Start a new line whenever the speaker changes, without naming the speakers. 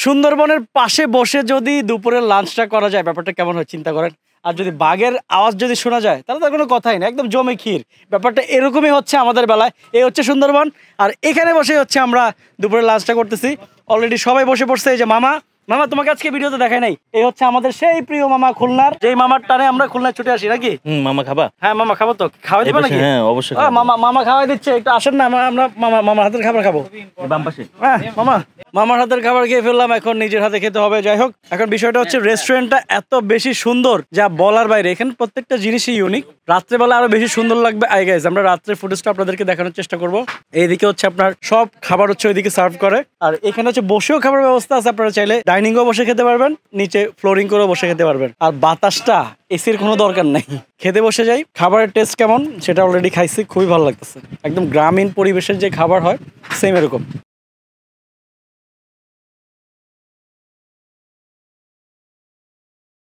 সুন্দরবনের পাশে বসে যদি দুপুরের লাঞ্চটা করা যায় ব্যাপারটা কেমন হয় চিন্তা করেন। আর যদি বাঘের আওয়াজ যদি শোনা যায় তাহলে তার কোনো কথাই না, একদম জমে ক্ষীর। ব্যাপারটা এরকমই হচ্ছে আমাদের বেলায়। এই হচ্ছে সুন্দরবন, আর এখানে বসে হচ্ছে আমরা দুপুরের লাঞ্চটা করতেছি। অলরেডি সবাই বসে পড়ছে। এই যে মামা, মামা তোমাকে আজকে ভিডিওতে দেখাই নাই। এই হচ্ছে আমাদের সেই প্রিয় মামা খুলনার, যেই মামার টানে আমরা খুলনায় ছুটে আসি নাকি।
মামা খাবা?
হ্যাঁ মামা খাবো তো, খাওয়াই দিবে নাকি?
হ্যাঁ অবশ্যই।
মামা মামা খাওয়াই দিচ্ছে, একটু আসেন না, আমরা মামার হাতের খাবার খাবো।
বাম পাশে।
হ্যাঁ মামা, মামার হাতের খাবার খেয়ে ফেললাম, এখন নিজের হাতে খেতে হবে। যাই হোক, এখন বিষয়টা হচ্ছে রেস্টুরেন্টটা এত বেশি সুন্দর যা বলার বাইরে। এখানে প্রত্যেকটা জিনিসই ইউনিক। রাত্রেবেলা আরো বেশি সুন্দর লাগবে। আই গাইস, আমরা রাত্রে ফুটেজটা আপনাদেরকে দেখানোর চেষ্টা করব। এইদিকে হচ্ছে আপনার সব খাবার হচ্ছে ওইদিকে সার্ভ করে, আর এখানে হচ্ছে বসেও খাবার ব্যবস্থা আছে। আপনারা চাইলে ডাইনিংও বসে খেতে পারবেন, নিচে ফ্লোরিং করেও বসে খেতে পারবেন। আর বাতাসটা, এসির কোনো দরকার নাই। খেতে বসে যাই। খাবারের টেস্ট কেমন সেটা অলরেডি খাইছি, খুবই ভালো লাগতেছে। একদম গ্রামীণ পরিবেশের যে খাবার হয় সেম এরকম।